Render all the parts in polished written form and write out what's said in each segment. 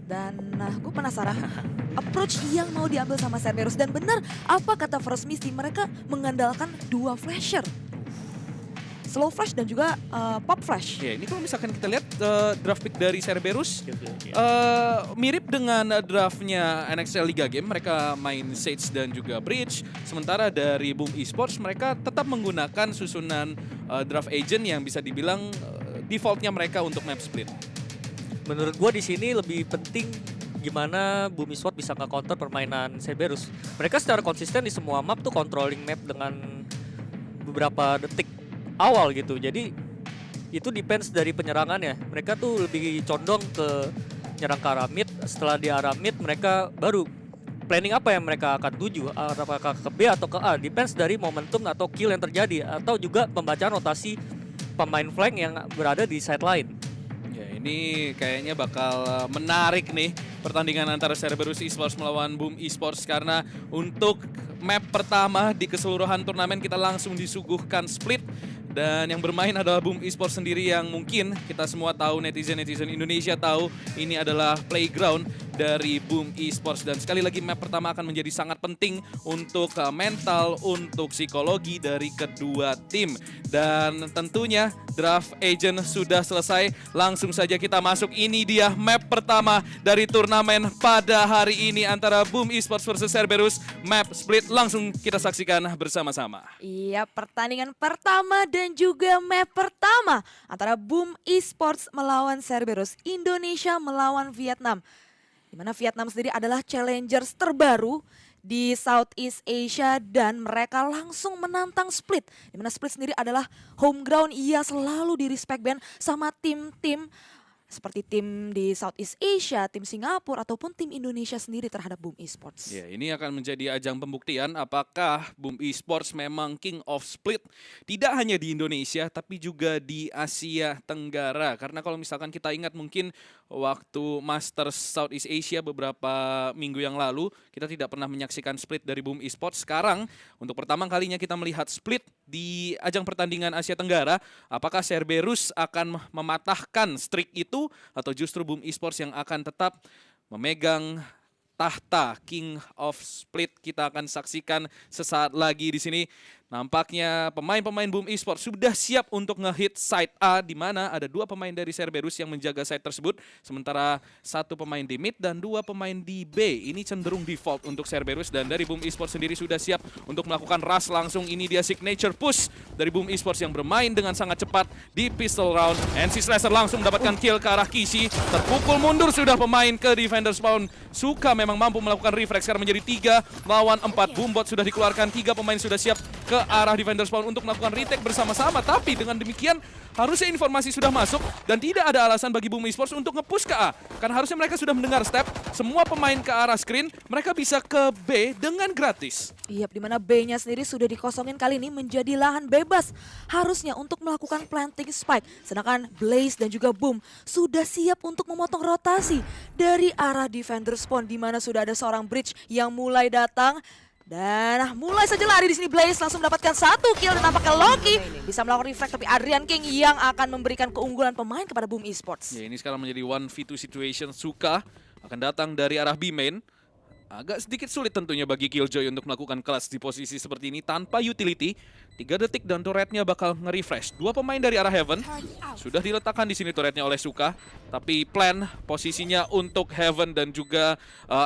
Dan gue penasaran approach yang mau diambil sama Cerberus. Dan benar apa kata First Misty, mereka mengandalkan dua flasher. Slow flash dan juga pop flash. Ya, ini kalau misalkan kita lihat draft pick dari Cerberus mirip dengan draftnya NXL Liga Game. Mereka main Sage dan juga Bridge. Sementara dari Boom Esports mereka tetap menggunakan susunan draft agent yang bisa dibilang defaultnya mereka untuk map split. Menurut gua di sini lebih penting gimana Boom Esports bisa nge-counter permainan Cerberus. Mereka secara konsisten di semua map tuh controlling map dengan beberapa detik awal gitu. Jadi itu depends dari penyerangannya. Mereka tuh lebih condong ke nyerang ke arah mid. Setelah di arah mid mereka baru planning apa yang mereka akan tuju, apakah ke B atau ke A. Depends dari momentum atau kill yang terjadi, atau juga pembacaan rotasi pemain flank yang berada di side line. Ya, ini kayaknya bakal menarik nih pertandingan antara Cerberus Esports melawan Boom Esports, karena untuk map pertama di keseluruhan turnamen kita langsung disuguhkan split. Dan yang bermain adalah Boom Esports sendiri yang mungkin kita semua tahu, netizen-netizen Indonesia tahu ini adalah playground dari Boom Esports. Dan sekali lagi map pertama akan menjadi sangat penting untuk mental, untuk psikologi dari kedua tim. Dan tentunya draft agent sudah selesai. Langsung saja kita masuk. Ini dia map pertama dari turnamen pada hari ini antara Boom Esports versus Cerberus. Map split langsung kita saksikan bersama-sama. Iya, pertandingan pertama dan juga map pertama antara Boom Esports melawan Cerberus, Indonesia melawan Vietnam. Di mana Vietnam sendiri adalah challengers terbaru di Southeast Asia dan mereka langsung menantang Split. Di mana Split sendiri adalah home ground, ia selalu di respect ban sama tim-tim seperti tim di Southeast Asia, tim Singapura, ataupun tim Indonesia sendiri terhadap Boom Esports. Ya, ini akan menjadi ajang pembuktian apakah Boom Esports memang king of split. Tidak hanya di Indonesia, tapi juga di Asia Tenggara. Karena kalau misalkan kita ingat mungkin waktu Masters Southeast Asia beberapa minggu yang lalu, kita tidak pernah menyaksikan split dari Boom Esports. Sekarang, untuk pertama kalinya kita melihat split di ajang pertandingan Asia Tenggara. Apakah Cerberus akan mematahkan streak itu, atau justru Boom Esports yang akan tetap memegang tahta King of Split? Kita akan saksikan sesaat lagi di sini. Nampaknya pemain-pemain Boom Esports sudah siap untuk nge-hit side A, di mana ada dua pemain dari Cerberus yang menjaga side tersebut, sementara satu pemain di mid dan dua pemain di B. Ini cenderung default untuk Cerberus, dan dari Boom Esports sendiri sudah siap untuk melakukan rush langsung. Ini dia signature push dari Boom Esports yang bermain dengan sangat cepat di pistol round. NC Slasher langsung mendapatkan kill ke arah Kishi. Terpukul mundur sudah pemain ke defender spawn. Suka memang mampu melakukan reflex, sekarang menjadi 3 lawan 4. Boombot sudah dikeluarkan, 3 pemain sudah siap ke arah defender spawn untuk melakukan retake bersama-sama. Tapi dengan demikian harusnya informasi sudah masuk dan tidak ada alasan bagi Boom Esports untuk nge-push ke A. Karena harusnya mereka sudah mendengar step, semua pemain ke arah screen, mereka bisa ke B dengan gratis. Iya, di mana B-nya sendiri sudah dikosongin kali ini menjadi lahan bebas. Harusnya untuk melakukan planting spike. Sedangkan Blaze dan juga Boom sudah siap untuk memotong rotasi dari arah defender spawn, di mana sudah ada seorang bridge yang mulai datang. Dan mulai saja lari di sini. Blaze langsung mendapatkan 1 kill dan nampaknya Loki bisa melakukan reflect, tapi Adrian King yang akan memberikan keunggulan pemain kepada Boom Esports. Ya, ini sekarang menjadi 1v2 situation. Suka akan datang dari arah B main. Agak sedikit sulit tentunya bagi Killjoy untuk melakukan clutch di posisi seperti ini tanpa utility. 3 detik dan turretnya bakal nge-refresh. 2 pemain dari arah Heaven sudah diletakkan di sini turretnya oleh Suka. Tapi plan posisinya untuk Heaven dan juga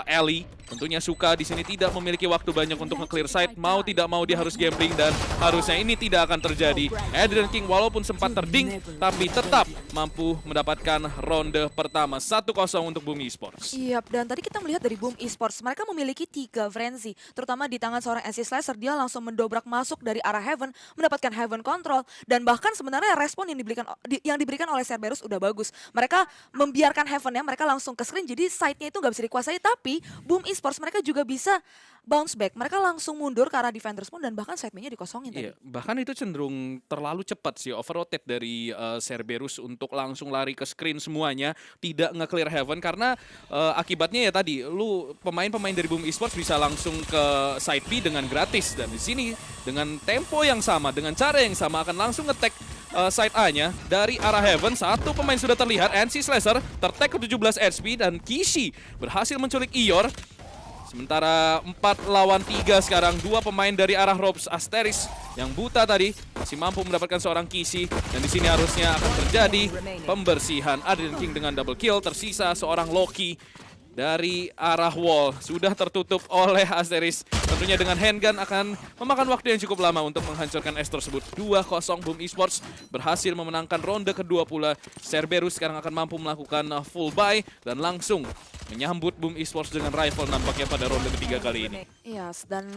Ellie. Tentunya Suka di sini tidak memiliki waktu banyak untuk nge-clear side. Mau tidak mau dia harus gambling dan harusnya ini tidak akan terjadi. Adrian King walaupun sempat terding tapi tetap mampu mendapatkan ronde pertama. 1-0 untuk Boom Esports. Iya, dan tadi kita melihat dari Boom Esports, mereka memiliki 3 frenzy, terutama di tangan seorang NC Slasher. Dia langsung mendobrak masuk dari arah Heaven, mendapatkan Heaven control, dan bahkan sebenarnya respon yang diberikan oleh Cerberus udah bagus. Mereka membiarkan Heaven-nya, mereka langsung ke screen, jadi side-nya itu nggak bisa dikuasai. Tapi Boom Esports mereka juga bisa bounce back, mereka langsung mundur ke arah defender spawn dan bahkan side mainnya dikosongin tadi. Iya, bahkan itu cenderung terlalu cepat sih, over rotate dari Cerberus untuk langsung lari ke screen semuanya, tidak nge-clear Heaven, karena akibatnya ya tadi, lu pemain-pemain dari Boom Esports bisa langsung ke side B dengan gratis. Dan di sini dengan tempo yang sama, dengan cara yang sama akan langsung nge-tag side A-nya. Dari arah Heaven, satu pemain sudah terlihat, NC Slasher tertag ke 17 HP dan Kishi berhasil menculik Ior. Sementara 4 lawan 3 sekarang, 2 pemain dari arah Robs Asteris yang buta tadi masih mampu mendapatkan seorang Kishi, dan di sini harusnya akan terjadi pembersihan. Adrian King dengan double kill, tersisa seorang Loki dari arah wall, sudah tertutup oleh Asteris. Tentunya dengan handgun akan memakan waktu yang cukup lama untuk menghancurkan S tersebut. 2-0 Boom Esports berhasil memenangkan ronde kedua pula. Cerberus sekarang akan mampu melakukan full buy dan langsung menyambut Boom Esports dengan rifle nampaknya pada ronde ketiga kali ini. Yes, dan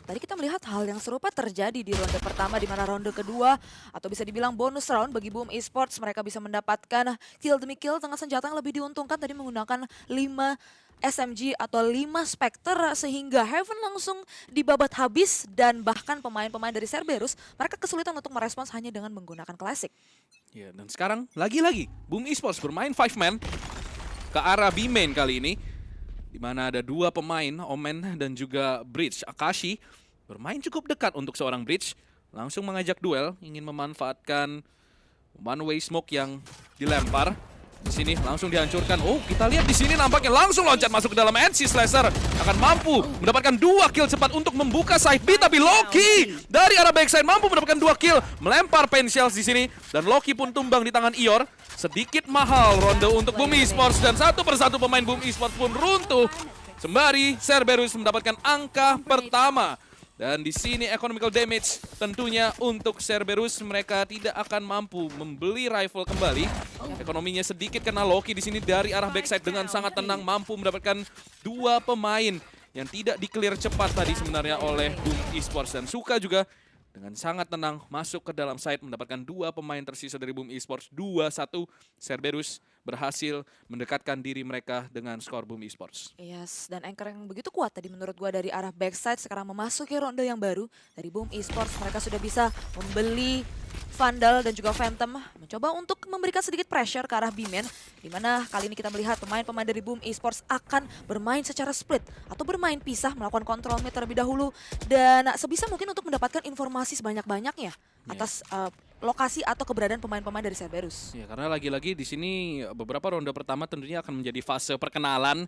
tadi kita melihat hal yang serupa terjadi di ronde pertama, di mana ronde kedua atau bisa dibilang bonus round bagi Boom Esports, mereka bisa mendapatkan kill demi kill dengan senjata yang lebih diuntungkan tadi menggunakan 5 SMG atau 5 Spectre, sehingga Heaven langsung dibabat habis, dan bahkan pemain-pemain dari Cerberus mereka kesulitan untuk merespons hanya dengan menggunakan Classic. Ya, dan sekarang lagi-lagi Boom Esports bermain 5-man ke arah B-main kali ini, di mana ada 2 pemain, Omen dan juga Bridge. Akashi bermain cukup dekat untuk seorang Bridge, langsung mengajak duel, ingin memanfaatkan one way smoke yang dilempar. Di sini langsung dihancurkan. Oh, kita lihat di sini nampaknya langsung loncat masuk ke dalam. NC Slasher akan mampu mendapatkan 2 kill cepat untuk membuka side B, tapi Loki dari arah backside mampu mendapatkan 2 kill, melempar pain shells di sini, dan Loki pun tumbang di tangan Ior. Sedikit mahal ronde untuk Boom Esports, dan satu persatu pemain Boom Esports pun runtuh. Sembari Cerberus mendapatkan angka pertama. Dan di sini economical damage tentunya untuk Cerberus, mereka tidak akan mampu membeli rifle kembali. Ekonominya sedikit karena Loki di sini dari arah backside dengan sangat tenang mampu mendapatkan 2 pemain yang tidak di-clear cepat tadi sebenarnya oleh Boom Esports, dan Suka juga dengan sangat tenang masuk ke dalam site mendapatkan 2 pemain tersisa dari Boom Esports. 2-1 Cerberus berhasil mendekatkan diri mereka dengan skor Boom Esports. Yes, dan anchor yang begitu kuat tadi menurut gua dari arah backside sekarang memasuki ronde yang baru dari Boom Esports. Mereka sudah bisa membeli Vandal dan juga Phantom, mencoba untuk memberikan sedikit pressure ke arah B-main, di mana kali ini kita melihat pemain-pemain dari Boom Esports akan bermain secara split atau bermain pisah, melakukan control mid terlebih dahulu, dan sebisa mungkin untuk mendapatkan informasi sebanyak-banyaknya atas lokasi atau keberadaan pemain-pemain dari Cerberus. Ya, karena lagi-lagi di sini beberapa ronde pertama tentunya akan menjadi fase perkenalan,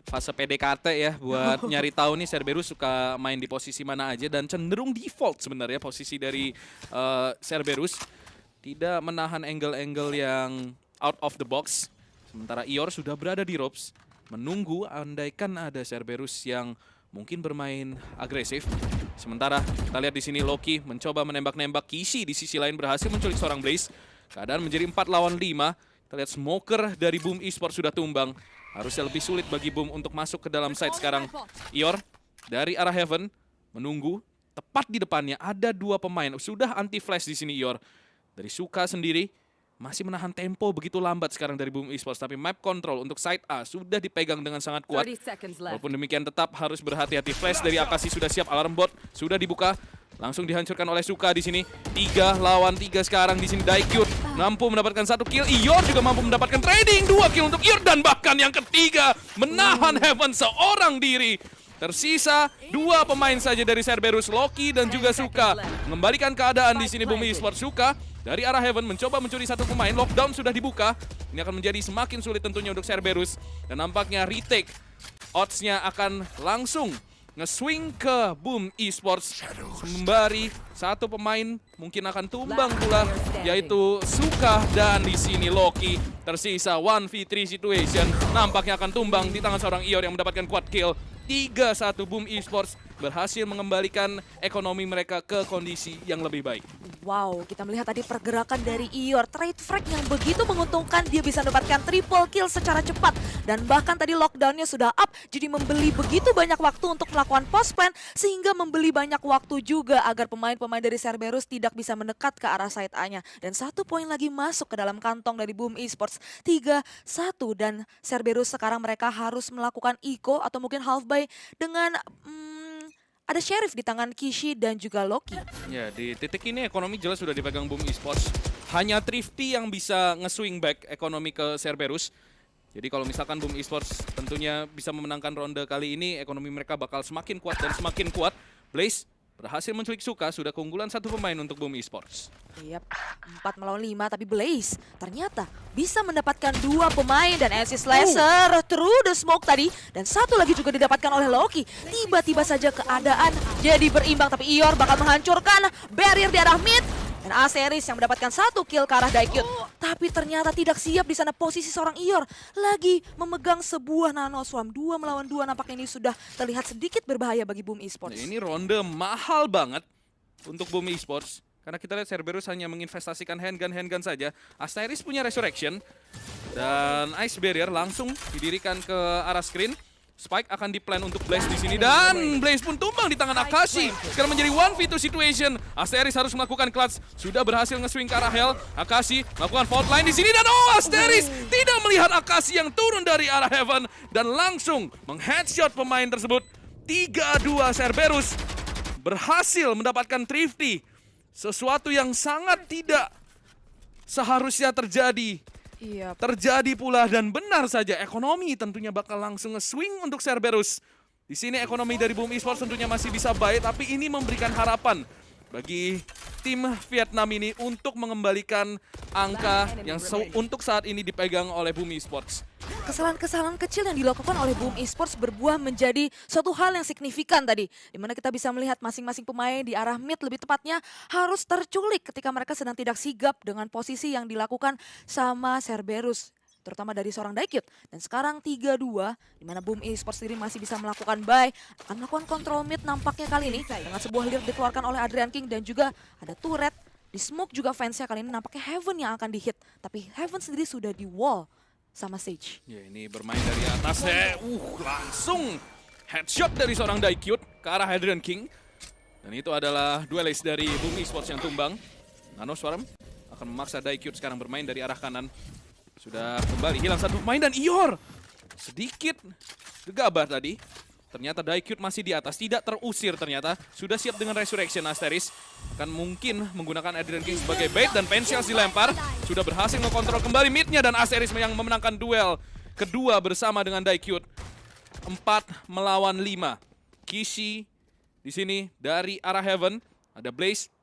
fase PDKT ya, buat nyari tahu nih Cerberus suka main di posisi mana aja, dan cenderung default sebenarnya posisi dari Cerberus, tidak menahan angle-angle yang out of the box. Sementara Ior sudah berada di ropes, menunggu andaikan ada Cerberus yang mungkin bermain agresif. Sementara kita lihat di sini Loki mencoba menembak-nembak. Kishi di sisi lain berhasil menculik seorang Blaze. Keadaan menjadi 4 lawan 5. Kita lihat Smoker dari Boom Esports sudah tumbang. Harusnya lebih sulit bagi Boom untuk masuk ke dalam site sekarang. Ior dari arah Heaven menunggu. Tepat di depannya ada 2 pemain. Sudah anti-flash di sini Ior. Dari Suka sendiri masih menahan tempo begitu lambat sekarang dari Boom Esports, tapi map control untuk side A sudah dipegang dengan sangat kuat. Walaupun demikian tetap harus berhati-hati. Flash dari Akashi sudah siap, alarm bot sudah dibuka, langsung dihancurkan oleh Suka di sini. 3 lawan 3 sekarang di sini. Daikut mampu mendapatkan 1 kill, Ior juga mampu mendapatkan trading 2 kill untuk Ior, dan bahkan yang ketiga menahan Heaven seorang diri. Tersisa 2 pemain saja dari Cerberus, Loki dan juga Suka. Mengembalikan keadaan di sini Boom Esports. Suka dari arah Heaven mencoba mencuri 1 pemain. Lockdown sudah dibuka. Ini akan menjadi semakin sulit tentunya untuk Cerberus. Dan nampaknya retake odds-nya akan langsung nge-swing ke Boom Esports. Sembari 1 pemain mungkin akan tumbang pula, yaitu Suka, dan di sini Loki. Tersisa 1v3 situation. Nampaknya akan tumbang di tangan seorang Ior yang mendapatkan quad kill. 3-1 Boom Esports berhasil mengembalikan ekonomi mereka ke kondisi yang lebih baik. Wow, kita melihat tadi pergerakan dari Ior, trade frag yang begitu menguntungkan, dia bisa mendapatkan triple kill secara cepat. Dan bahkan tadi lockdownnya sudah up, jadi membeli begitu banyak waktu untuk melakukan post plan, sehingga membeli banyak waktu juga agar pemain-pemain dari Cerberus tidak bisa mendekat ke arah side A-nya. Dan 1 poin lagi masuk ke dalam kantong dari Boom Esports, 3-1. Dan Cerberus sekarang mereka harus melakukan eco atau mungkin half buy dengan ada Sheriff di tangan Kishi dan juga Loki. Ya, di titik ini ekonomi jelas sudah dipegang Boom Esports. Hanya Thrifty yang bisa nge-swing back ekonomi ke Cerberus. Jadi kalau misalkan Boom Esports tentunya bisa memenangkan ronde kali ini, ekonomi mereka bakal semakin kuat dan semakin kuat. Blaze berhasil menculik Suka, sudah keunggulan satu pemain untuk Boom Esports. Yap, 4 melawan 5, tapi Blaze ternyata bisa mendapatkan 2 pemain dan NC Slasher through the smoke tadi. Dan satu lagi juga didapatkan oleh Loki. Tiba-tiba saja keadaan jadi berimbang, tapi Ior bakal menghancurkan barrier di arah mid. Dan Aseris yang mendapatkan 1 kill ke arah Daikyut. Tapi ternyata tidak siap di sana posisi seorang Ior. Lagi memegang sebuah Nano Swarm. 2 melawan 2 nampaknya ini sudah terlihat sedikit berbahaya bagi Boom Esports. Nah, ini ronde mahal banget untuk Boom Esports. Karena kita lihat Cerberus hanya menginvestasikan handgun saja. Asteris punya Resurrection. Dan Ice Barrier langsung didirikan ke arah screen. Spike akan diplan untuk Blaze di sini. Dan Blaze pun tumbang di tangan Akashi. Sekarang menjadi 1v2 situation. Asteris harus melakukan clutch. Sudah berhasil nge-swing ke arah Hell. Akashi melakukan fault line di sini. Dan Asteris tidak melihat Akashi yang turun dari arah Heaven. Dan langsung meng-headshot pemain tersebut. 3-2 Cerberus berhasil mendapatkan Thrifty. Sesuatu yang sangat tidak seharusnya terjadi. Iya. Terjadi pula dan benar saja ekonomi tentunya bakal langsung nge-swing untuk Cerberus. Di sini ekonomi dari Boom Esports tentunya masih bisa baik, tapi ini memberikan harapan bagi tim Vietnam ini untuk mengembalikan angka yang untuk saat ini dipegang oleh Boom Esports. Kesalahan-kesalahan kecil yang dilakukan oleh Boom Esports berbuah menjadi suatu hal yang signifikan tadi. Dimana kita bisa melihat masing-masing pemain di arah mid lebih tepatnya harus terculik ketika mereka sedang tidak sigap dengan posisi yang dilakukan sama Cerberus. Terutama dari seorang Daikyut. Dan sekarang 3-2, dimana Boom Esports sendiri masih bisa melakukan buy. Akan melakukan control mid nampaknya kali ini. Dengan sebuah lead dikeluarkan oleh Adrian King dan juga ada turret. Di smoke juga fansnya kali ini nampaknya Heaven yang akan di-hit. Tapi Heaven sendiri sudah di wall sama Sage. Ya, ini bermain dari atas langsung headshot dari seorang Daikyut ke arah Adrian King. Dan itu adalah duelis dari Boom Esports yang tumbang. Nano Swarm akan memaksa Daikyut sekarang bermain dari arah kanan. Sudah kembali hilang satu pemain dan Ior sedikit gegabah tadi. Ternyata Daikyut masih di atas, tidak terusir ternyata. Sudah siap dengan Resurrection Asteris. Akan mungkin menggunakan Adrian King sebagai bait dan Pensials dilempar. Sudah berhasil mengontrol kembali midnya dan Asteris yang memenangkan duel kedua bersama dengan Daikyut. 4 melawan 5. Kishi di sini dari arah Heaven. Ada Blaze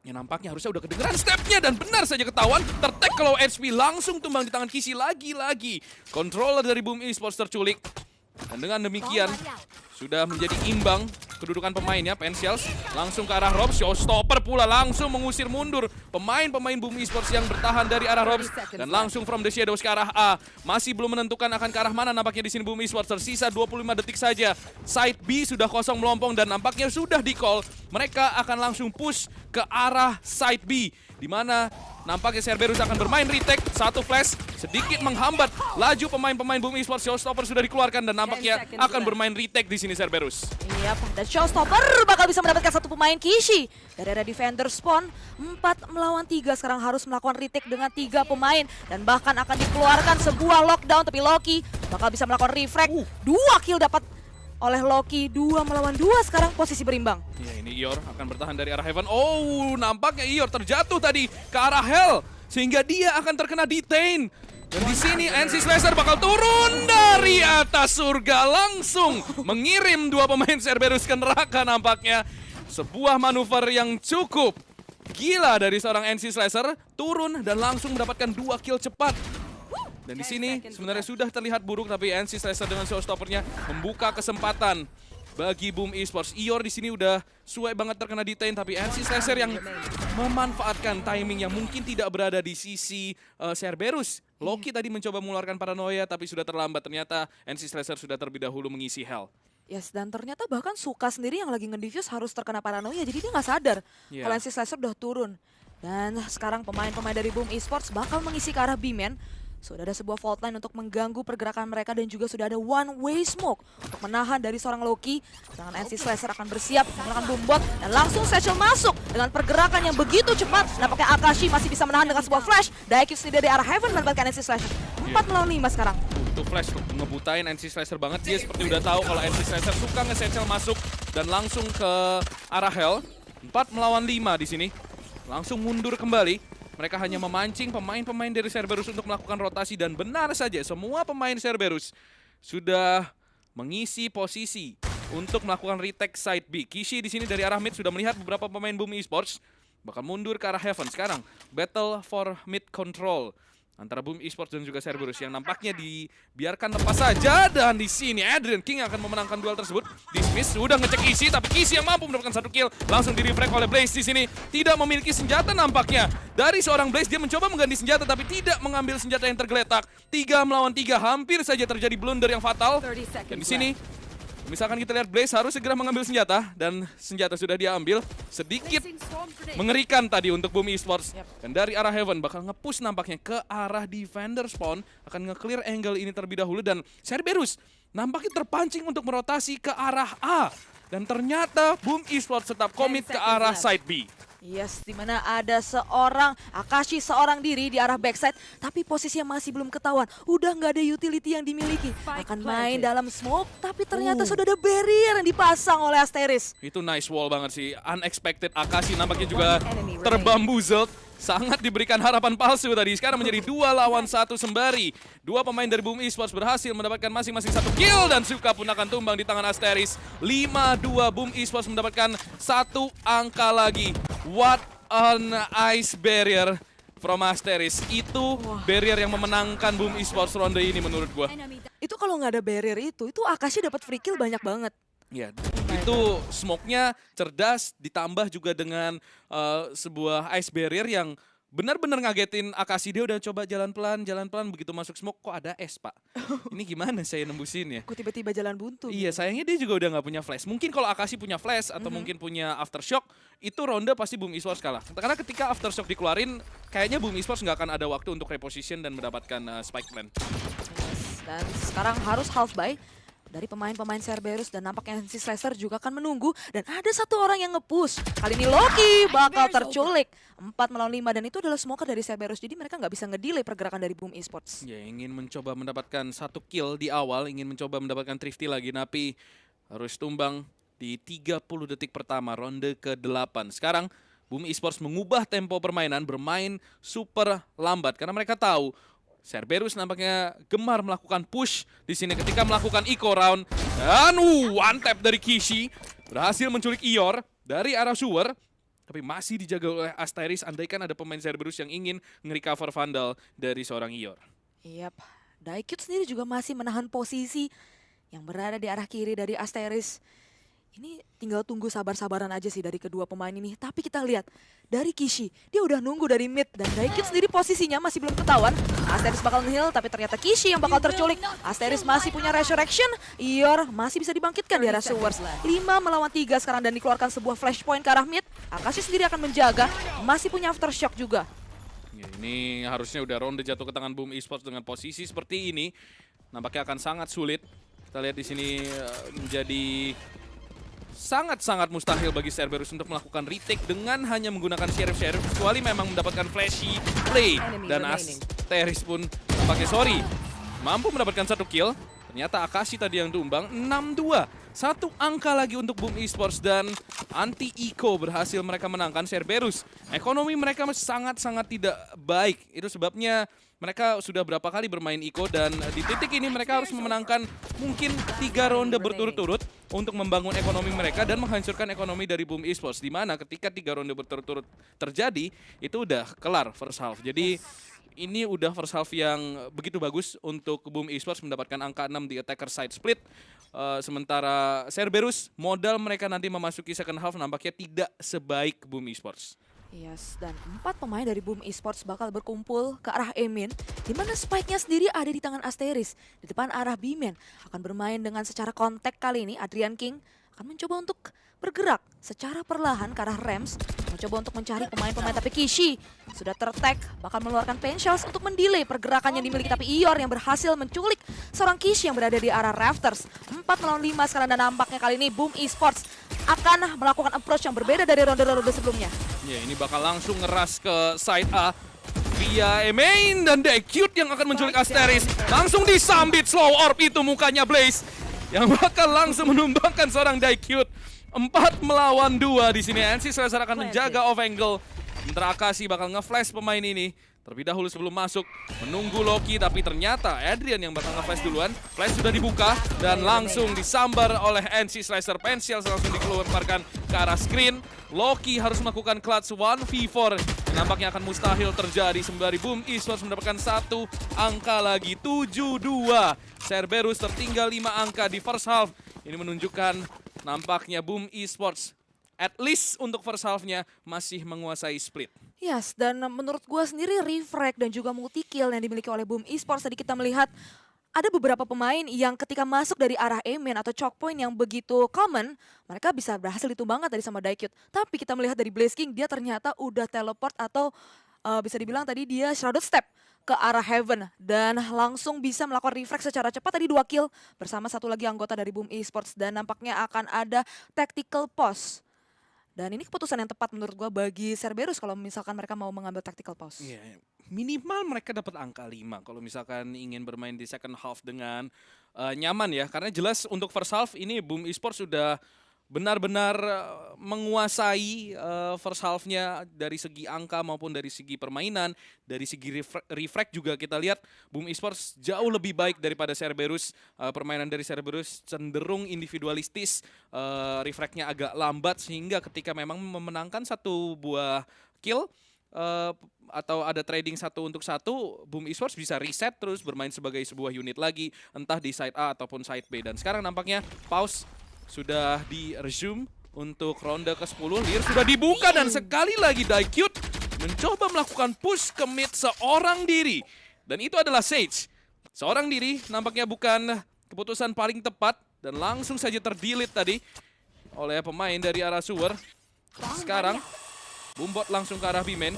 yang nampaknya harusnya udah kedengeran stepnya dan benar saja ketahuan. Tertek kalau HP langsung tumbang di tangan Kishi lagi-lagi. Controller dari Boom Esports terculik. Dan dengan demikian sudah menjadi imbang kedudukan pemainnya. Pensials langsung ke arah Robs. Showstopper pula langsung mengusir mundur pemain-pemain Boom Esports yang bertahan dari arah Robs. Dan langsung from the shadows ke arah A. Masih belum menentukan akan ke arah mana nampaknya di sini Boom Esports. Tersisa 25 detik saja. Side B sudah kosong melompong dan nampaknya sudah di-call. Mereka akan langsung push ke arah side B. Di mana nampaknya Cerberus akan bermain retake. Satu flash sedikit menghambat laju pemain-pemain Boom Esports. Showstopper sudah dikeluarkan dan nampaknya akan bermain retake di sini Cerberus. Iya, dan Showstopper bakal bisa mendapatkan satu pemain Kishi. Dari ada defender spawn, 4 melawan 3 sekarang harus melakukan retake dengan 3 pemain. Dan bahkan akan dikeluarkan sebuah lockdown, tapi Loki bakal bisa melakukan refrag. 2 kill dapat oleh Loki, 2 melawan 2 sekarang posisi berimbang. Ya, ini Ior akan bertahan dari arah Heaven. Oh, nampaknya Ior terjatuh tadi ke arah Hell. Sehingga dia akan terkena detain. Dan di sini NC Slasher bakal turun dari atas surga langsung mengirim 2 pemain Cerberus ke neraka nampaknya. Sebuah manuver yang cukup gila dari seorang NC Slasher, turun dan langsung mendapatkan 2 kill cepat. Dan di sini sebenarnya sudah terlihat buruk, tapi NC Slasher dengan showstoppernya membuka kesempatan bagi Boom Esports. Ior di sini udah suai banget terkena detain, tapi NC Slasher yang memanfaatkan timing yang mungkin tidak berada di sisi Cerberus. Loki tadi mencoba mengeluarkan paranoia, tapi sudah terlambat. Ternyata NC Slasher sudah terlebih dahulu mengisi Hell. Yes, dan ternyata bahkan Suka sendiri yang lagi nge-defuse harus terkena paranoia, jadi dia nggak sadar kalau NC Slasher udah turun. Dan sekarang pemain-pemain dari Boom Esports bakal mengisi ke arah B-Man. Sudah ada sebuah fault line untuk mengganggu pergerakan mereka dan juga sudah ada one way smoke untuk menahan dari seorang Loki. Sedangkan NC Slasher akan bersiap menggunakan boombot dan langsung Satchel masuk dengan pergerakan yang begitu cepat. Nampaknya Akashi masih bisa menahan dengan sebuah flash. Daikyut sendiri dari arah Heaven mendapatkan NC Slasher. 4 melawan 5 sekarang. Itu flash tuh, ngebutain NC Slasher banget. Dia seperti udah tahu kalau NC Slasher suka nge-Satchel masuk dan langsung ke arah Hell. 4 melawan 5 di sini. Langsung mundur kembali. Mereka hanya memancing pemain-pemain dari Cerberus untuk melakukan rotasi dan benar saja semua pemain Cerberus sudah mengisi posisi untuk melakukan retake side B. Kishi di sini dari arah mid sudah melihat beberapa pemain Boom Esports bakal mundur ke arah Heaven. Sekarang battle for mid control antara Boom Esports dan juga Cerberus yang nampaknya dibiarkan lepas saja, dan di sini Adrian King akan memenangkan duel tersebut. Dismiss sudah ngecek Isi, tapi Isi yang mampu mendapatkan 1 kill langsung di-refrag oleh Blaze. Di sini tidak memiliki senjata nampaknya dari seorang Blaze. Dia mencoba mengganti senjata tapi tidak mengambil senjata yang tergeletak. 3 melawan 3, hampir saja terjadi blunder yang fatal. Dan di sini misalkan kita lihat Blaze harus segera mengambil senjata, dan senjata sudah dia ambil. Sedikit mengerikan tadi untuk Boom Esports. Dan dari arah Heaven bakal nge-push nampaknya ke arah Defender Spawn. Akan nge-clear angle ini terlebih dahulu, dan Cerberus nampaknya terpancing untuk merotasi ke arah A. Dan ternyata Boom Esports tetap komit ke arah side B. Yes, di mana ada seorang Akashi seorang diri di arah backside, tapi posisinya masih belum ketahuan. Udah nggak ada utility yang dimiliki. Akan main dalam smoke, tapi ternyata sudah ada barrier yang dipasang oleh Asteris. Itu nice wall banget sih. Unexpected. Akashi nampaknya juga terbamboozled. Sangat diberikan harapan palsu tadi. Sekarang menjadi 2 lawan 1 sembari. 2 pemain dari Boom Esports berhasil mendapatkan masing-masing 1 kill, dan Suka pun akan tumbang di tangan Asteris. 5-2 Boom Esports mendapatkan 1 angka lagi. What an ice barrier from Asteris. Itu barrier yang memenangkan Boom Esports ronde ini menurut gua. Itu kalau nggak ada barrier itu Akashi dapat free kill banyak banget. Ya, itu smoke-nya cerdas, ditambah juga dengan sebuah ice barrier yang benar-benar ngagetin Akashi. Dia udah coba jalan pelan, begitu masuk smoke kok ada es, Pak. Ini gimana saya nembusin ya? Kok tiba-tiba jalan buntu. Iya, sayangnya dia juga udah nggak punya flash. Mungkin kalau Akashi punya flash atau mungkin punya aftershock, itu ronde pasti Boom Esports kalah. Karena ketika aftershock dikeluarin, kayaknya Boom Esports nggak akan ada waktu untuk reposition dan mendapatkan spike plant. Dan sekarang harus half buy dari pemain-pemain Cerberus, dan nampaknya si Slasher juga akan menunggu, dan ada satu orang yang nge-push. Kali ini Loki bakal terculik. 4 melawan 5, dan itu adalah smoker dari Cerberus, jadi mereka nggak bisa nge-delay pergerakan dari Boom Esports. Ya, ingin mencoba mendapatkan 1 kill di awal, ingin mencoba mendapatkan Thrifty lagi, tapi harus tumbang di 30 detik pertama ronde ke-8. Sekarang Boom Esports mengubah tempo permainan, bermain super lambat karena mereka tahu Cerberus nampaknya gemar melakukan push di sini ketika melakukan eco round, dan one tap dari Kishi berhasil menculik Ior dari arah sewer, tapi masih dijaga oleh Asteris. Andaikan ada pemain Cerberus yang ingin nge-recover Vandal dari seorang Ior. Yap, Daikut sendiri juga masih menahan posisi yang berada di arah kiri dari Asteris. Ini tinggal tunggu sabar-sabaran aja sih dari kedua pemain ini. Tapi kita lihat dari Kishi, dia udah nunggu dari mid, dan Daikut sendiri posisinya masih belum ketahuan. Asteris bakal nge-heal, tapi ternyata Kishi yang bakal terculik. Asteris masih punya resurrection, Ior masih bisa dibangkitkan di arah sewers. 5 melawan 3 sekarang, dan dikeluarkan sebuah flashpoint ke arah mid. Akashi sendiri akan menjaga, masih punya aftershock juga. Ya, ini harusnya udah ronde jatuh ke tangan Boom Esports dengan posisi seperti ini. Nampaknya akan sangat sulit. Kita lihat di sini menjadi sangat-sangat mustahil bagi Cerberus untuk melakukan retake dengan hanya menggunakan Sheriff, kecuali memang mendapatkan flashy play. Dan Asteris pun nampaknya mampu mendapatkan 1 kill. Ternyata Akashi tadi yang tumbang. 6-2, 1 angka lagi untuk Boom Esports, dan anti-eco berhasil mereka menangkan Cerberus. Ekonomi mereka sangat-sangat tidak baik. Itu sebabnya mereka sudah berapa kali bermain eco, dan di titik ini mereka harus memenangkan mungkin 3 ronde berturut-turut untuk membangun ekonomi mereka dan menghancurkan ekonomi dari Boom Esports. Di mana ketika 3 ronde berturut-turut terjadi, itu udah kelar first half. Jadi ini udah first half yang begitu bagus untuk Boom Esports mendapatkan angka 6 di attacker side split. Sementara Cerberus, modal mereka nanti memasuki second half nampaknya tidak sebaik Boom Esports. Yes, dan 4 pemain dari Boom Esports bakal berkumpul ke arah A-main, di mana spike-nya sendiri ada di tangan Asteris. Di depan arah B-main akan bermain dengan secara kontak kali ini. Adrian King akan mencoba untuk bergerak secara perlahan ke arah Rams, mencoba untuk mencari pemain-pemain, tapi Kishi sudah tertag, bakal mengeluarkan pain shells untuk mendelay pergerakan yang dimiliki, tapi Ior yang berhasil menculik seorang Kishi yang berada di arah Rafters. 4 melawan 5 sekarang, dan nampaknya kali ini Boom Esports akan melakukan approach yang berbeda dari ronde-ronde sebelumnya. Ya, ini bakal langsung ngeras ke side A via Emain, dan Daikut yang akan menculik Asteris. Langsung disambit slow orb itu mukanya Blaze yang bakal langsung menumbangkan seorang Daikut. 4 melawan 2 di sini. NC Slasher akan menjaga off angle. Sementara Akashi bakal nge-flash pemain ini. Terlebih dahulu sebelum masuk, menunggu Loki, tapi ternyata Adrian yang bakal nge-flash duluan. Flash sudah dibuka dan langsung disambar oleh NC Slicer. Pensial langsung dikeluarkan ke arah screen. Loki harus melakukan clutch 1v4. Nampaknya akan mustahil terjadi sembari Boom Esports mendapatkan satu angka lagi, 7-2. Cerberus tertinggal 5 angka di first half. Ini menunjukkan nampaknya Boom Esports at least untuk first half-nya masih menguasai split. Yes, dan menurut gue sendiri refrag dan juga multi kill yang dimiliki oleh Boom Esports tadi kita melihat ada beberapa pemain yang ketika masuk dari arah A-main atau choke point yang begitu common, mereka bisa berhasil ditumbangkan tadi sama Daikut. Tapi kita melihat dari Blaze King, dia ternyata udah teleport atau bisa dibilang tadi dia shrouded step ke arah Heaven dan langsung bisa melakukan refrag secara cepat tadi 2 kill bersama satu lagi anggota dari Boom Esports dan nampaknya akan ada tactical pause. Dan ini keputusan yang tepat menurut gue bagi Cerberus kalau misalkan mereka mau mengambil tactical pause. Iya, minimal mereka dapat angka 5 kalau misalkan ingin bermain di second half dengan nyaman ya. Karena jelas untuk first half ini Boom Esports sudah benar-benar menguasai first half-nya dari segi angka maupun dari segi permainan, dari segi refrag juga kita lihat Boom Esports jauh lebih baik daripada Cerberus. Permainan dari Cerberus cenderung individualistis, refragnya agak lambat sehingga ketika memang memenangkan satu buah kill atau ada trading 1 untuk 1, Boom Esports bisa reset terus bermain sebagai sebuah unit lagi entah di side A ataupun side B. Dan sekarang nampaknya pause sudah di-resume untuk ronde ke-10. Leer sudah dibuka dan sekali lagi Daikut mencoba melakukan push ke mid seorang diri. Dan itu adalah Sage. Seorang diri nampaknya bukan keputusan paling tepat dan langsung saja terdelete tadi oleh pemain dari arah sewer. Sekarang Boombot langsung ke arah B-main.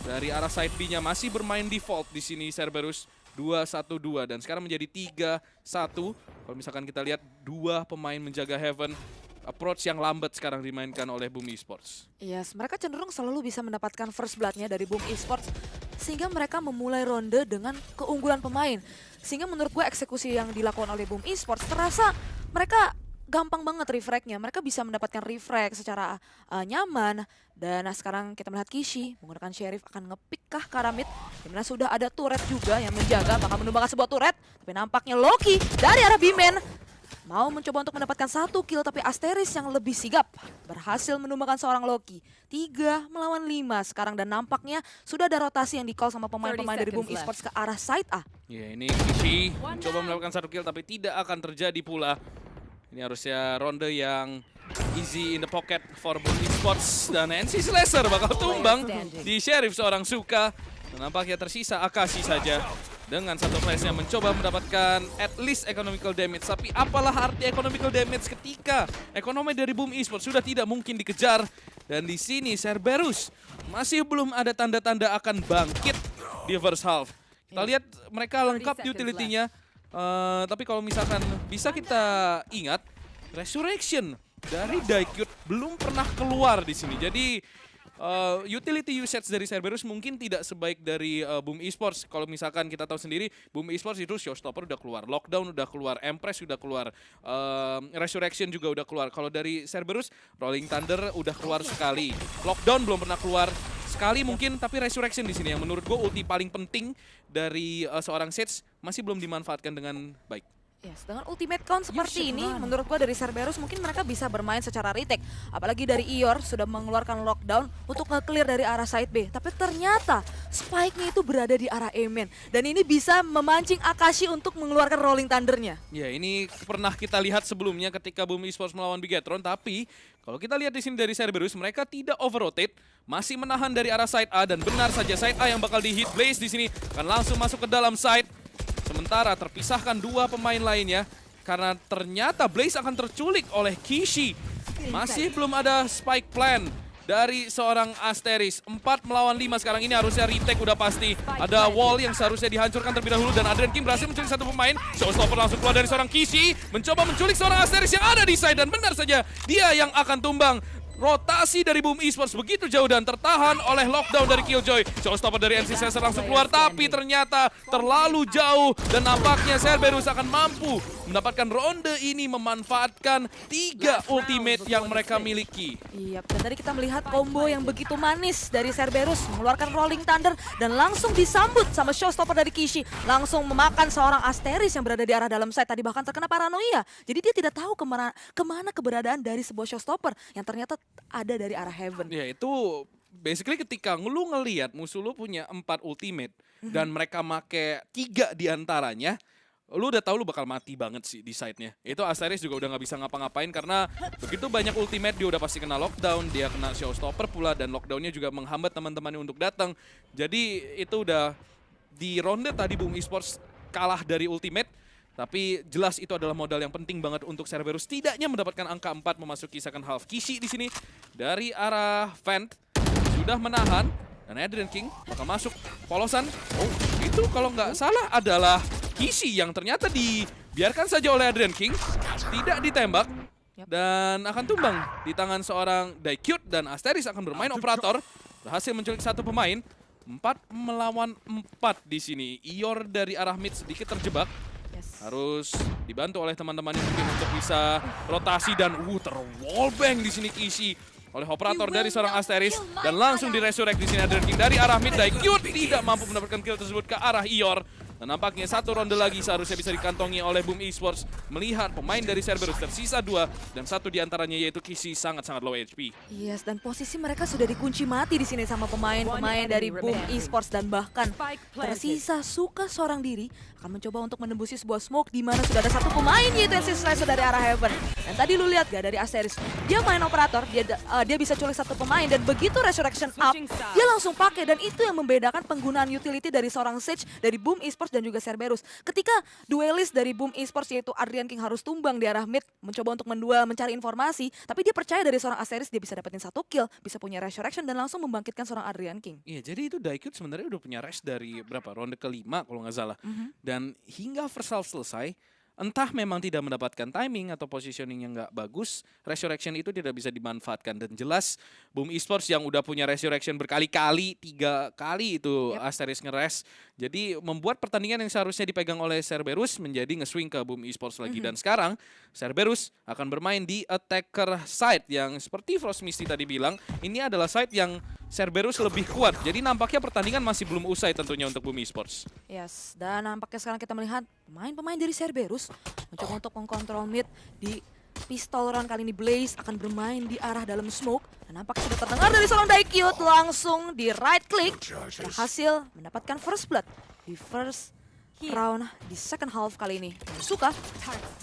Dari arah side B-nya masih bermain default di sini Cerberus. 2-1-2 dan sekarang menjadi 3-1. Kalau misalkan kita lihat 2 pemain menjaga Heaven, approach yang lambat sekarang dimainkan oleh Boom Esports. Yes, mereka cenderung selalu bisa mendapatkan first blood-nya dari Boom Esports sehingga mereka memulai ronde dengan keunggulan pemain. Sehingga menurut gue eksekusi yang dilakukan oleh Boom Esports terasa mereka gampang banget refrag-nya. Mereka bisa mendapatkan refrag secara nyaman. Dan sekarang kita melihat Kishi menggunakan Sheriff akan nge-pick kah ke arah mid. Dimana sudah ada turret juga yang menjaga, bakal menumbangkan sebuah turret. Tapi nampaknya Loki dari arah B-main mau mencoba untuk mendapatkan 1 kill, tapi Asteris yang lebih sigap berhasil menumbangkan seorang Loki. 3 melawan 5 sekarang dan nampaknya sudah ada rotasi yang di-call sama pemain-pemain dari Boom Esports ke arah side A. Ya, ini Kishi mencoba melakukan 1 kill tapi tidak akan terjadi pula. Ini harusnya ronde yang easy in the pocket for Boom Esports dan NC Slicer bakal tumbang di Sheriff seorang Suka. Dan nampaknya tersisa Akashi saja dengan 1 flashnya mencoba mendapatkan at least economical damage. Tapi apalah arti economical damage ketika ekonomi dari Boom Esports sudah tidak mungkin dikejar. Dan di sini Cerberus masih belum ada tanda-tanda akan bangkit di first half. Kita lihat mereka lengkap utility-nya. Tapi kalau misalkan bisa kita ingat, Resurrection dari Daikut belum pernah keluar di sini. Jadi utility usage dari Cerberus mungkin tidak sebaik dari Boom Esports. Kalau misalkan kita tahu sendiri, Boom Esports itu Showstopper udah keluar, Lockdown udah keluar, Empress udah keluar, Resurrection juga udah keluar. Kalau dari Cerberus, Rolling Thunder udah keluar sekali, Lockdown belum pernah keluar sekali mungkin, tapi Resurrection di sini yang menurut gue ulti paling penting dari seorang Sage masih belum dimanfaatkan dengan baik. Yes, dengan ultimate count seperti ini, menurut gua dari Cerberus mungkin mereka bisa bermain secara retake. Apalagi dari Ior sudah mengeluarkan lockdown untuk nge-clear dari arah side B. Tapi ternyata spike-nya itu berada di arah A-main. Dan ini bisa memancing Akashi untuk mengeluarkan Rolling Thunder-nya. Ya, ini pernah kita lihat sebelumnya ketika Boom Esports melawan Bigetron. Tapi kalau kita lihat di sini dari Cerberus, mereka tidak over-rotate. Masih menahan dari arah side A dan benar saja side A yang bakal di-hit. Blaze di sini akan langsung masuk ke dalam side. Sementara terpisahkan 2 pemain lainnya karena ternyata Blaze akan terculik oleh Kishi. Masih belum ada spike plan dari seorang Asteris. 4 melawan 5 sekarang ini harusnya retake udah pasti. Ada wall yang seharusnya dihancurkan terlebih dahulu dan Adrian Kim berhasil menculik 1 pemain. Showstopper langsung keluar dari seorang Kishi, mencoba menculik seorang Asteris yang ada di side dan benar saja dia yang akan tumbang. Rotasi dari Boom Esports begitu jauh dan tertahan oleh lockdown dari Killjoy. Showstopper dari NC Slicer langsung keluar tapi ternyata terlalu jauh dan nampaknya Cerberus akan mampu mendapatkan ronde ini memanfaatkan 3 ultimate yang mereka miliki. Iya, dan tadi kita melihat combo yang begitu manis dari Cerberus mengeluarkan Rolling Thunder dan langsung disambut sama showstopper dari Kishi. Langsung memakan seorang Asteris yang berada di arah dalam side, tadi bahkan terkena paranoia. Jadi dia tidak tahu kemana keberadaan dari sebuah showstopper yang ternyata ada dari arah Heaven. Ya itu basically ketika lu ngelihat musuh lu punya 4 ultimate dan mereka make 3 diantaranya, lu udah tahu lu bakal mati banget sih di side-nya. Itu Asteris juga udah nggak bisa ngapa-ngapain karena begitu banyak ultimate dia udah pasti kena lockdown, dia kena showstopper pula dan lockdownnya juga menghambat teman-temannya untuk datang. Jadi itu udah di ronde tadi Boom Esports kalah dari ultimate, tapi jelas itu adalah modal yang penting banget untuk Cerberus setidaknya mendapatkan angka 4 memasuki second half. Kishi di sini dari arah Vent sudah menahan dan Adrian King bakal masuk polosan. Oh, itu kalau nggak salah adalah Kishi yang ternyata dibiarkan saja oleh Adrian King, tidak ditembak dan akan tumbang di tangan seorang Daekyut dan Asteris akan bermain operator. Berhasil menculik 1 pemain, 4 melawan 4 di sini. Ior dari arah mid sedikit terjebak. Harus dibantu oleh teman-temannya mungkin untuk bisa rotasi dan terwallbang di sini Kishi oleh operator dari seorang Asteris dan langsung diresurrect di sini Adrian King dari arah mid. Daekyut tidak mampu mendapatkan kill tersebut ke arah Ior. Dan nampaknya 1 ronde lagi seharusnya bisa dikantongi oleh Boom Esports melihat pemain dari Cerberus tersisa 2 dan 1 diantaranya yaitu Kishi sangat-sangat low HP. Yes, dan posisi mereka sudah dikunci mati di sini sama pemain-pemain dari Boom Esports dan bahkan tersisa Suka seorang diri akan mencoba untuk menembusi sebuah smoke di mana sudah ada 1 pemain yaitu NC Slicer dari arah Heaven. Dan tadi lu lihat gak dari Asteris, dia main operator, dia bisa culik 1 pemain dan begitu resurrection up, dia langsung pakai dan itu yang membedakan penggunaan utility dari seorang Sage dari Boom Esports dan juga Cerberus. Ketika duelist dari Boom Esports yaitu Adrian King harus tumbang di arah mid mencoba untuk menduel mencari informasi, tapi dia percaya dari seorang Asteris dia bisa dapetin 1 kill, bisa punya resurrection dan langsung membangkitkan seorang Adrian King. Iya, jadi itu Daekyut sebenarnya udah punya rest dari berapa ronde ke-5 kalau nggak salah. Dan hingga first half selesai, entah memang tidak mendapatkan timing atau positioning yang nggak bagus, resurrection itu tidak bisa dimanfaatkan. Dan jelas Boom Esports yang udah punya resurrection berkali-kali, 3 kali itu Asteris ngeres. Jadi membuat pertandingan yang seharusnya dipegang oleh Cerberus menjadi nge-swing ke Boom Esports lagi. Dan sekarang Cerberus akan bermain di attacker side yang seperti Frost Misty tadi bilang, ini adalah side yang Cerberus lebih kuat. Jadi nampaknya pertandingan masih belum usai tentunya untuk Boom Esports. Yes, dan nampaknya sekarang kita melihat pemain-pemain dari Cerberus mencoba untuk mengkontrol mid di pistol round kali ini. Blaze akan bermain di arah dalam smoke dan nampaknya sudah terdengar dari seorang Daekyut langsung di right click berhasil mendapatkan first blood di first round di second half kali ini. Suka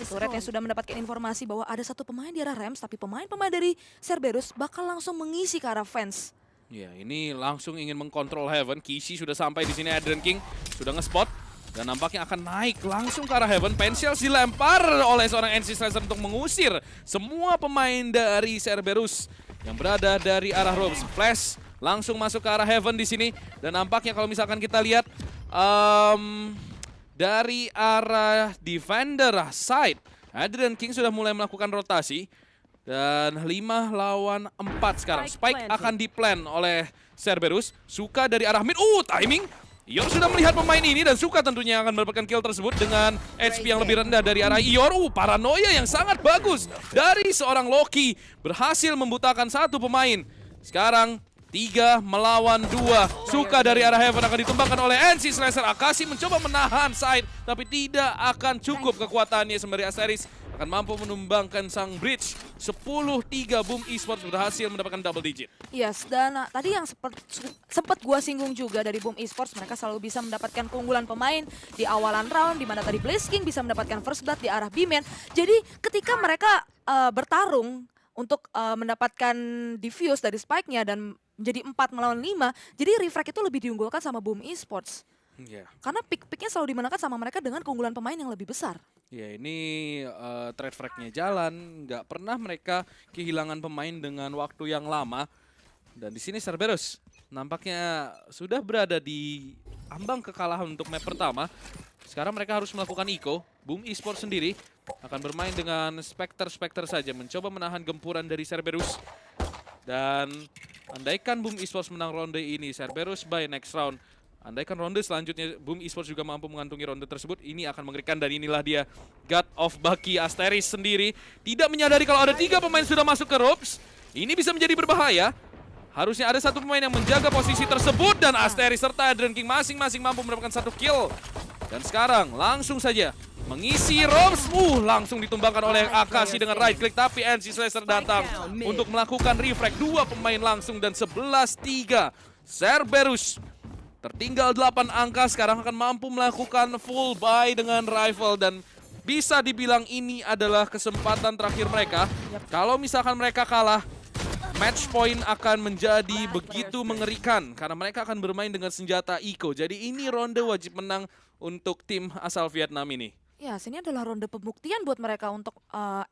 turretnya sudah mendapatkan informasi bahwa ada 1 pemain di arah Rams, tapi pemain-pemain dari Cerberus bakal langsung mengisi ke arah fence. Ya, ini langsung ingin mengkontrol Heaven. Kishi sudah sampai di sini, Adrian King sudah nge-spot dan nampaknya akan naik langsung ke arah Heaven. Pensials dilempar oleh seorang NC Slicer untuk mengusir semua pemain dari Cerberus yang berada dari arah Robes. Flash langsung masuk ke arah Heaven di sini dan nampaknya kalau misalkan kita lihat dari arah defender side, Adrian King sudah mulai melakukan rotasi. Dan 5 lawan 4 sekarang. Spike akan di-plan oleh Cerberus. Suka dari arah mid. Timing. Ior sudah melihat pemain ini dan Suka tentunya akan mendapatkan kill tersebut dengan HP yang lebih rendah dari arah Ior. Paranoia yang sangat bagus dari seorang Loki. Berhasil membutakan 1 pemain. Sekarang 3 melawan 2. Suka dari arah Heaven akan ditumbangkan oleh NC Slicer. Akashi mencoba menahan side, tapi tidak akan cukup kekuatannya sembari Asteris akan mampu menumbangkan sang bridge. 10-3 Boom Esports berhasil mendapatkan double digit. Yes, dan tadi yang sempat gua singgung juga dari Boom Esports, mereka selalu bisa mendapatkan keunggulan pemain di awalan round, di mana tadi Blaze King bisa mendapatkan first blood di arah B-Man. Jadi ketika mereka bertarung untuk mendapatkan diffuse dari spike-nya dan menjadi 4 melawan 5, jadi refrag itu lebih diunggulkan sama Boom Esports. Karena pick-picknya selalu dimenangkan sama mereka dengan keunggulan pemain yang lebih besar. Ya, ini trade frag-nya jalan, nggak pernah mereka kehilangan pemain dengan waktu yang lama. Dan di sini Cerberus nampaknya sudah berada di ambang kekalahan untuk map pertama. Sekarang mereka harus melakukan eco. Boom Esports sendiri akan bermain dengan Spectre saja, mencoba menahan gempuran dari Cerberus. Dan andaikan Boom Esports menang ronde ini, Cerberus by next round Andaikan ronde selanjutnya Boom Esports juga mampu mengantungi ronde tersebut, ini akan mengerikan. Dan inilah dia God of Baki Asteris sendiri. Tidak menyadari kalau ada 3 pemain sudah masuk ke ropes. Ini bisa menjadi berbahaya. Harusnya ada 1 pemain yang menjaga posisi tersebut. Dan Asteris serta Adrian King masing-masing mampu mendapatkan 1 kill. Dan sekarang langsung saja mengisi ropes. Langsung ditumbangkan oleh Akashi dengan right click. Tapi NC Slasher datang untuk melakukan refrag. 2 pemain langsung dan 11-3. Cerberus tertinggal 8 angka, sekarang akan mampu melakukan full buy dengan rifle. Dan bisa dibilang ini adalah kesempatan terakhir mereka. Kalau misalkan mereka kalah, match point akan menjadi begitu mengerikan. Karena mereka akan bermain dengan senjata Eco. Jadi ini ronde wajib menang untuk tim asal Vietnam ini. Ya, sini adalah ronde pembuktian buat mereka untuk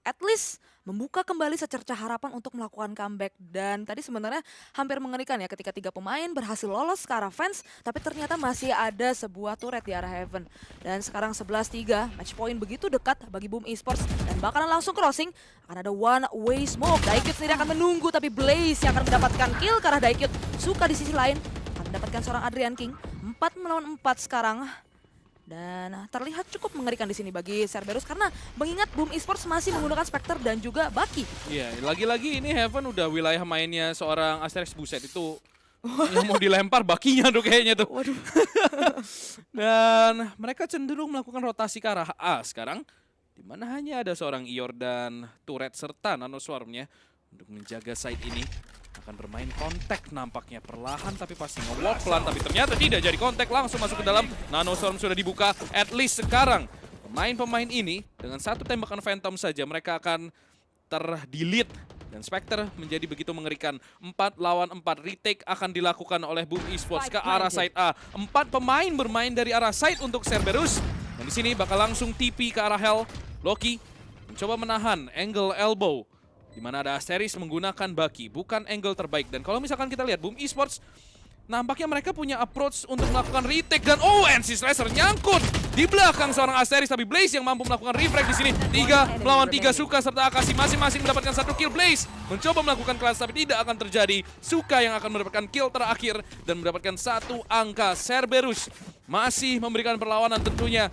at least membuka kembali secercah harapan untuk melakukan comeback. Dan tadi sebenarnya hampir mengerikan ya ketika 3 pemain berhasil lolos ke arah fence, tapi ternyata masih ada sebuah turret di arah Heaven. Dan sekarang 11-3, match point begitu dekat bagi Boom Esports dan bakalan langsung crossing. Akan ada one way smoke. Daikut sendiri akan menunggu, tapi Blaze yang akan mendapatkan kill ke arah Daikut. Suka di sisi lain akan mendapatkan seorang Adrian King. 4 melawan 4 sekarang. Dan terlihat cukup mengerikan di sini bagi Cerberus karena mengingat Boom Esports masih menggunakan Spectre dan juga Baki. Iya, lagi-lagi ini Heaven udah wilayah mainnya seorang Asteris. Buset, itu yang mau dilempar Bakinya tuh kayaknya tuh. Waduh. Dan mereka cenderung melakukan rotasi ke arah A sekarang, di mana hanya ada seorang Ior dan turret serta nanoswarmnya untuk menjaga site ini. Akan bermain kontak nampaknya perlahan tapi pasti nge-walk pelan, tapi ternyata tidak jadi kontak, langsung masuk ke dalam. Nanoswarm sudah dibuka. At least sekarang pemain-pemain ini dengan 1 tembakan Phantom saja mereka akan terdelete. Dan Spectre menjadi begitu mengerikan. 4 lawan 4 retake akan dilakukan oleh Boom Esports ke arah side A. 4 pemain bermain dari arah side untuk Cerberus. Dan di sini bakal langsung TP ke arah Hell. Loki mencoba menahan angle elbow, di mana ada Asteris menggunakan Baki, bukan angle terbaik. Dan kalau misalkan kita lihat Boom Esports, nampaknya mereka punya approach untuk melakukan retake. Dan NC Slasher nyangkut di belakang seorang Asteris, tapi Blaze yang mampu melakukan refrag di sini. 3 melawan 3, Suka serta Akashi masing-masing mendapatkan 1 kill. Blaze mencoba melakukan kelas tapi tidak akan terjadi. Suka yang akan mendapatkan kill terakhir dan mendapatkan 1 angka. Cerberus masih memberikan perlawanan tentunya.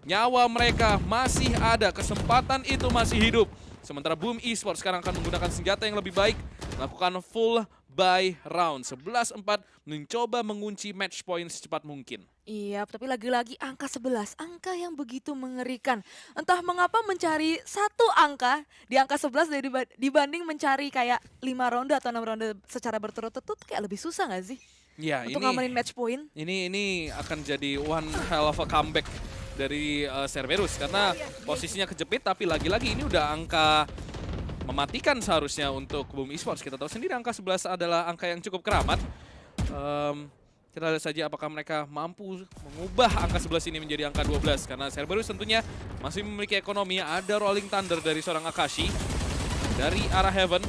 Nyawa mereka masih ada, kesempatan itu masih hidup. Sementara Boom Esports sekarang akan menggunakan senjata yang lebih baik, melakukan full buy round. 11-4 mencoba mengunci match point secepat mungkin. Iya, tapi lagi-lagi angka 11, angka yang begitu mengerikan. Entah mengapa mencari 1 angka di angka 11 dibanding mencari kayak 5 ronde atau 6 ronde secara berturut-turut tuh kayak lebih susah gak sih? Ya, untuk ngamanin match point. Ini akan jadi one hell of a comeback dari Cerberus karena posisinya kejepit, tapi lagi-lagi ini udah angka mematikan seharusnya untuk Boom Esports. Kita tahu sendiri angka 11 adalah angka yang cukup keramat. Kita lihat saja apakah mereka mampu mengubah angka 11 ini menjadi angka 12, karena Cerberus tentunya masih memiliki ekonomi. Ada Rolling Thunder dari seorang Akashi dari arah Heaven,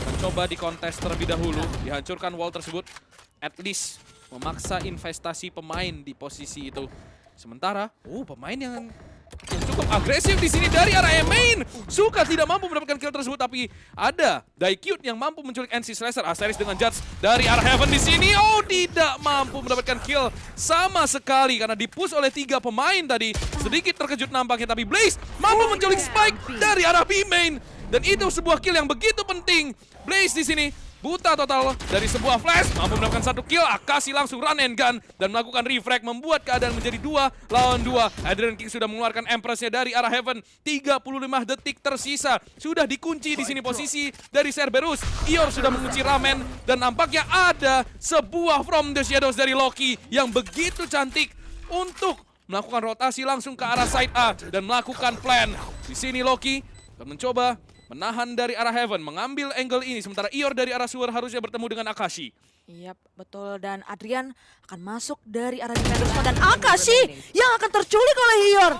mencoba dikontes terlebih dahulu, dihancurkan wall tersebut. At least memaksa investasi pemain di posisi itu. Sementara, pemain yang cukup agresif di sini dari arah main. Suka tidak mampu mendapatkan kill tersebut, tapi ada Daikut yang mampu menculik NC Slasher. Asteris dengan Judge dari arah Heaven di sini. Tidak mampu mendapatkan kill sama sekali karena dipush oleh 3 pemain tadi. Sedikit terkejut nampaknya, tapi Blaze mampu menculik Spike dari arah B main. Dan itu sebuah kill yang begitu penting. Blaze di sini buta total dari sebuah flash, mampu mendapatkan 1 kill. Akashi langsung run and gun dan melakukan refrag, membuat keadaan menjadi 2 lawan 2. Adrian King sudah mengeluarkan Empress-nya dari arah Heaven. 35 detik tersisa, sudah dikunci di sini posisi dari Cerberus. Ior sudah mengunci Ramen dan nampaknya ada sebuah From the Shadows dari Loki yang begitu cantik untuk melakukan rotasi langsung ke arah side A dan melakukan plan. Di sini Loki akan mencoba menahan dari arah Heaven, mengambil angle ini. Sementara Ior dari arah sewer harusnya bertemu dengan Akashi. Iya, betul. Dan Adrian akan masuk dari arah defender squad. Dan Akashi yang akan terculik oleh Ior.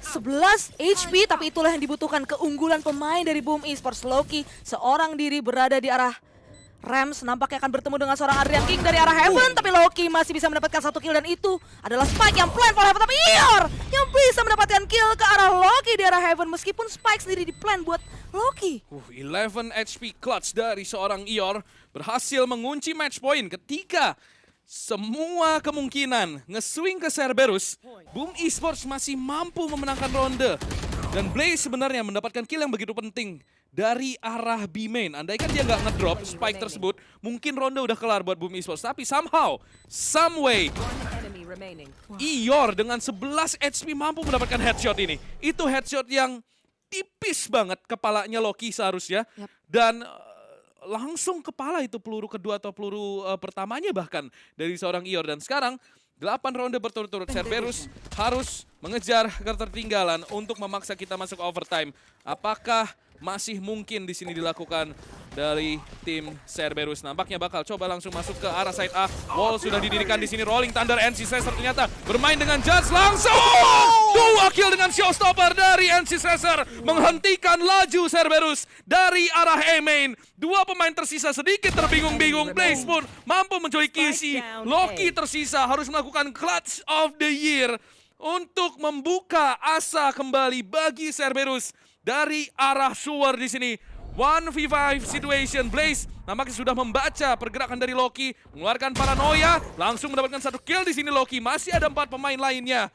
11 HP, tapi itulah yang dibutuhkan keunggulan pemain dari Boom Esports. Loki seorang diri berada di arah Rams, nampaknya akan bertemu dengan seorang Adrian King dari arah Heaven, tapi Loki masih bisa mendapatkan 1 kill dan itu adalah Spike yang plan for Heaven, tapi Ior yang bisa mendapatkan kill ke arah Loki di arah Heaven meskipun Spike sendiri di plan buat Loki. 11 HP clutch dari seorang Ior berhasil mengunci match point ketika semua kemungkinan nge-swing ke Cerberus, Boom Esports masih mampu memenangkan ronde. Dan Blaze sebenarnya mendapatkan kill yang begitu penting dari arah B main. Andaikan dia nggak ngedrop spike tersebut, mungkin ronde udah kelar buat Boom Esports. Tapi somehow, someway, Ior dengan 11 HP mampu mendapatkan headshot ini. Itu headshot yang tipis banget kepalanya Loki seharusnya. Yap. Dan langsung kepala itu peluru kedua atau peluru pertamanya bahkan dari seorang Ior. Dan sekarang 8 ronde berturut-turut Cerberus harus mengejar ketertinggalan untuk memaksa kita masuk overtime. Apakah masih mungkin di sini dilakukan dari tim Cerberus? Nampaknya bakal coba langsung masuk ke arah side A. Wall sudah didirikan di sini. Rolling Thunder NC Caesar ternyata bermain dengan Judge langsung. Dua kill dengan showstopper dari NC Caesar menghentikan laju Cerberus dari arah A main. Dua pemain tersisa sedikit terbingung-bingung. Blaze pun mampu menculik QC. Loki tersisa harus melakukan clutch of the year untuk membuka asa kembali bagi Cerberus dari arah sewer di sini. 1v5 situation. Blaze nampaknya sudah membaca pergerakan dari Loki, mengeluarkan paranoia, langsung mendapatkan satu kill di sini Loki. Masih ada 4 pemain lainnya.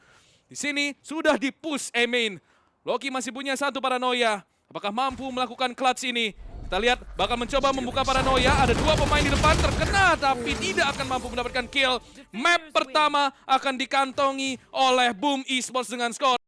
Di sini sudah di-push A-main. Loki masih punya satu paranoia. Apakah mampu melakukan clutch ini? Kita lihat bakal mencoba membuka paranoia. Ada 2 pemain di depan terkena tapi tidak akan mampu mendapatkan kill. Map pertama akan dikantongi oleh Boom Esports dengan skor